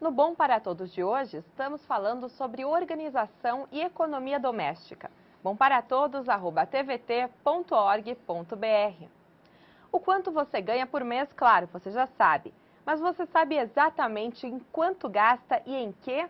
No Bom para Todos de hoje, estamos falando sobre organização e economia doméstica. bomparatodos@tvt.org.br. O quanto você ganha por mês, claro, você já sabe. Mas você sabe exatamente em quanto gasta e em quê?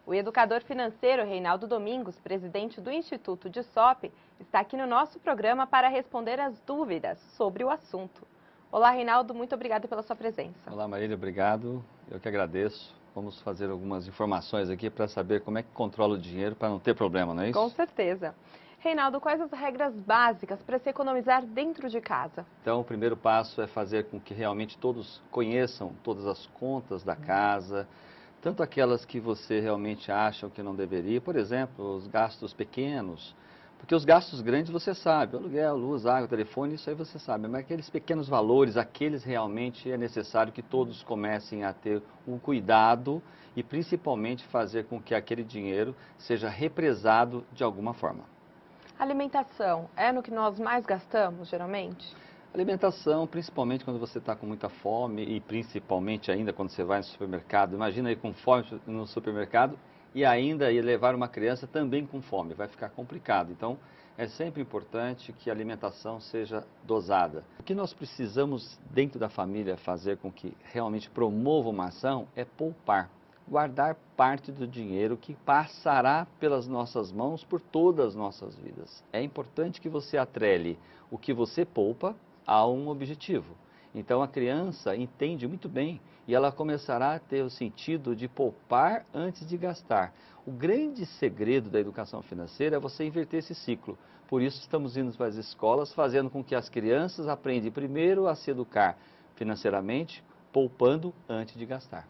O educador financeiro Reinaldo Domingos, presidente do Instituto de SOP, está aqui no nosso programa para responder as dúvidas sobre o assunto. Olá, Reinaldo, muito obrigada pela sua presença. Olá, Marília, obrigado. Eu que agradeço. Vamos fazer algumas informações aqui para saber como é que controla o dinheiro para não ter problema, não é isso? Com certeza. Reinaldo, quais as regras básicas para se economizar dentro de casa? Então, o primeiro passo é fazer com que realmente todos conheçam todas as contas da casa, tanto aquelas que você realmente acha que não deveria, por exemplo, os gastos pequenos, porque os gastos grandes você sabe, aluguel, luz, água, telefone, isso aí você sabe, mas aqueles pequenos valores, aqueles realmente é necessário que todos comecem a ter um cuidado e principalmente fazer com que aquele dinheiro seja represado de alguma forma. Alimentação é no que nós mais gastamos, geralmente? Alimentação, principalmente quando você está com muita fome e principalmente ainda quando você vai no supermercado. Imagina aí com fome no supermercado e ainda ir levar uma criança também com fome. Vai ficar complicado. Então, é sempre importante que a alimentação seja dosada. O que nós precisamos dentro da família fazer com que realmente promova uma ação é poupar. Guardar parte do dinheiro que passará pelas nossas mãos por todas as nossas vidas. É importante que você atrele o que você poupa a um objetivo. Então a criança entende muito bem e ela começará a ter o sentido de poupar antes de gastar. O grande segredo da educação financeira é você inverter esse ciclo. Por isso estamos indo para as escolas, fazendo com que as crianças aprendam primeiro a se educar financeiramente, poupando antes de gastar.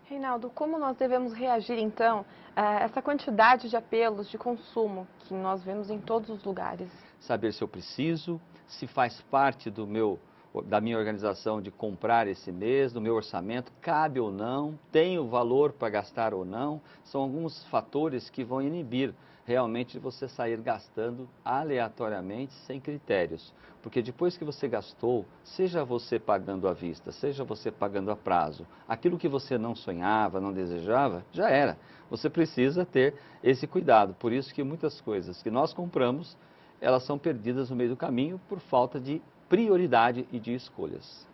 Reinaldo, como nós devemos reagir, então, a essa quantidade de apelos de consumo que nós vemos em todos os lugares? Saber se eu preciso, se faz parte da minha organização de comprar esse mês, do meu orçamento, cabe ou não, tenho valor para gastar ou não, são alguns fatores que vão inibir realmente você sair gastando aleatoriamente, sem critérios. Porque depois que você gastou, seja você pagando à vista, seja você pagando a prazo, aquilo que você não sonhava, não desejava, já era. Você precisa ter esse cuidado. Por isso que muitas coisas que nós compramos, elas são perdidas no meio do caminho por falta de prioridade e de escolhas.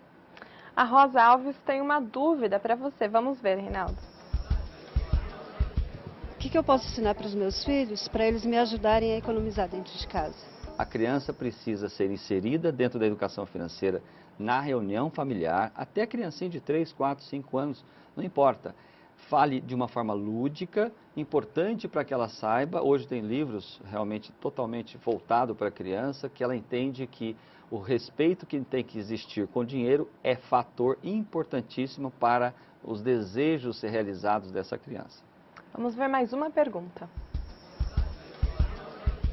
A Rosa Alves tem uma dúvida para você. Vamos ver, Reinaldo. O que eu posso ensinar para os meus filhos para eles me ajudarem a economizar dentro de casa? A criança precisa ser inserida dentro da educação financeira na reunião familiar, até a criancinha de 3, 4, 5 anos, não importa. Fale de uma forma lúdica, importante para que ela saiba. Hoje tem livros realmente totalmente voltados para a criança, que ela entende que o respeito que tem que existir com o dinheiro é fator importantíssimo para os desejos ser realizados dessa criança. Vamos ver mais uma pergunta.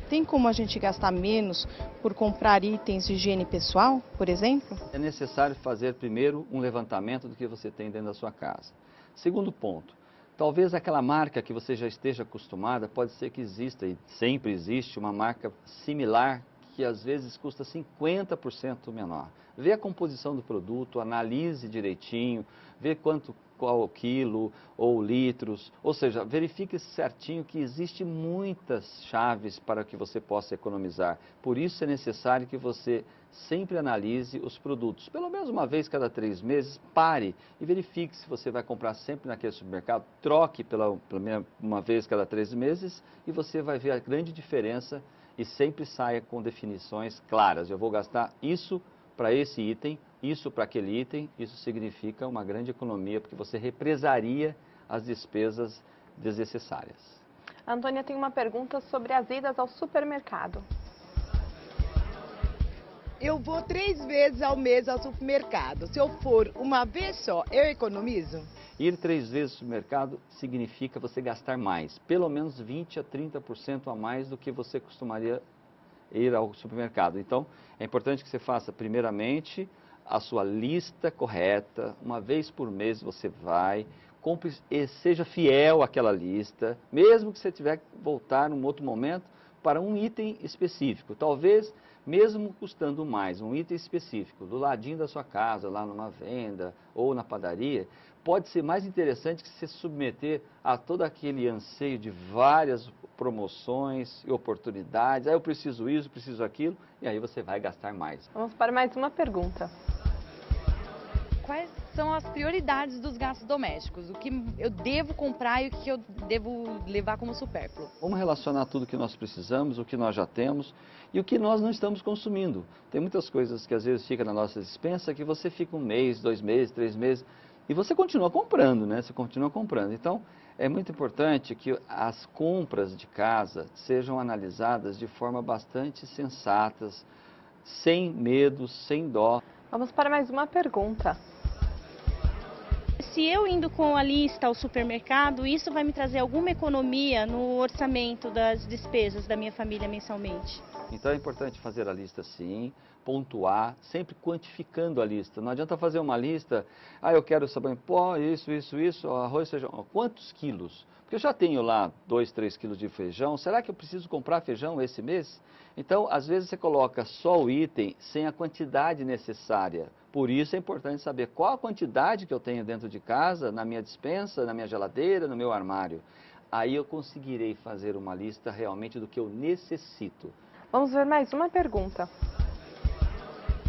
Tem como a gente gastar menos por comprar itens de higiene pessoal, por exemplo? É necessário fazer primeiro um levantamento do que você tem dentro da sua casa. Segundo ponto, talvez aquela marca que você já esteja acostumada, pode ser que exista e sempre existe uma marca similar que às vezes custa 50% menor. Vê a composição do produto, analise direitinho, vê qual o quilo ou litros, ou seja, verifique certinho que existe muitas chaves para que você possa economizar. Por isso é necessário que você sempre analise os produtos. Pelo menos uma vez cada 3 meses, pare e verifique se você vai comprar sempre naquele supermercado, troque uma vez cada 3 meses e você vai ver a grande diferença e sempre saia com definições claras. Eu vou gastar isso para esse item, isso para aquele item, isso significa uma grande economia, porque você represaria as despesas desnecessárias. A Antônia tem uma pergunta sobre as idas ao supermercado. Eu vou 3 vezes ao mês ao supermercado. Se eu for uma vez só, eu economizo? Ir 3 vezes ao supermercado significa você gastar mais, pelo menos 20% a 30% a mais do que você costumaria ir ao supermercado. Então, é importante que você faça, primeiramente, a sua lista correta. Uma vez por mês você vai, compre e seja fiel àquela lista. Mesmo que você tiver que voltar num outro momento, para um item específico. Talvez, mesmo custando mais, um item específico, do ladinho da sua casa, lá numa venda ou na padaria, pode ser mais interessante que se submeter a todo aquele anseio de várias promoções e oportunidades. Aí eu preciso isso, preciso aquilo, e aí você vai gastar mais. Vamos para mais uma pergunta. Quais são as prioridades dos gastos domésticos? O que eu devo comprar e o que eu devo levar como supérfluo? Vamos relacionar tudo que nós precisamos, o que nós já temos e o que nós não estamos consumindo. Tem muitas coisas que às vezes ficam na nossa despensa que você fica 1 mês, 2 meses, 3 meses e você continua comprando, né? Você continua comprando. Então, é muito importante que as compras de casa sejam analisadas de forma bastante sensatas, sem medo, sem dó. Vamos para mais uma pergunta. Se eu indo com a lista ao supermercado, isso vai me trazer alguma economia no orçamento das despesas da minha família mensalmente? Então é importante fazer a lista sim, pontuar, sempre quantificando a lista. Não adianta fazer uma lista, eu quero sabão em pó, isso, arroz, feijão. Quantos quilos? Porque eu já tenho lá 2, 3 quilos de feijão, será que eu preciso comprar feijão esse mês? Então, às vezes você coloca só o item sem a quantidade necessária. Por isso é importante saber qual a quantidade que eu tenho dentro de casa, na minha despensa, na minha geladeira, no meu armário. Aí eu conseguirei fazer uma lista realmente do que eu necessito. Vamos ver mais uma pergunta.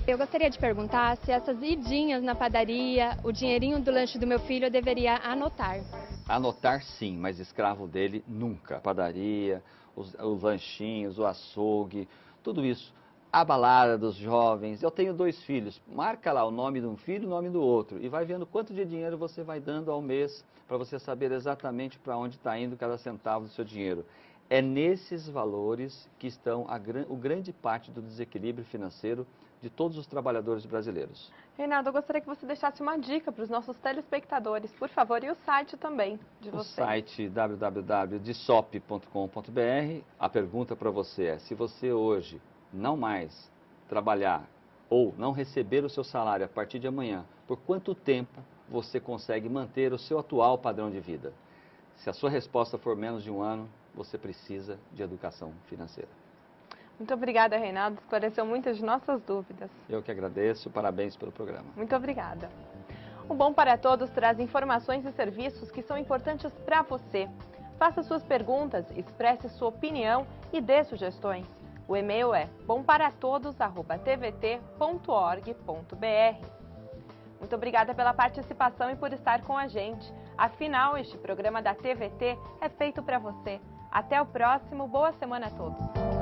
Eu gostaria de perguntar se essas idinhas na padaria, o dinheirinho do lanche do meu filho, eu deveria anotar. Anotar sim, mas escravo dele nunca. A padaria, os lanchinhos, o açougue, tudo isso. A balada dos jovens. Eu tenho 2 filhos. Marca lá o nome de um filho e o nome do outro. E vai vendo quanto de dinheiro você vai dando ao mês para você saber exatamente para onde está indo cada centavo do seu dinheiro. É nesses valores que estão o grande parte do desequilíbrio financeiro de todos os trabalhadores brasileiros. Reinaldo, eu gostaria que você deixasse uma dica para os nossos telespectadores, por favor, e o site também de vocês. O site www.disop.com.br. A pergunta para você é, se você hoje não mais trabalhar ou não receber o seu salário a partir de amanhã, por quanto tempo você consegue manter o seu atual padrão de vida? Se a sua resposta for menos de 1 ano, você precisa de educação financeira. Muito obrigada, Reinaldo. Esclareceu muitas de nossas dúvidas. Eu que agradeço. Parabéns pelo programa. Muito obrigada. O Bom para Todos traz informações e serviços que são importantes para você. Faça suas perguntas, expresse sua opinião e dê sugestões. O e-mail é bomparatodos@tvt.org.br. Muito obrigada pela participação e por estar com a gente. Afinal, este programa da TVT é feito para você. Até o próximo. Boa semana a todos.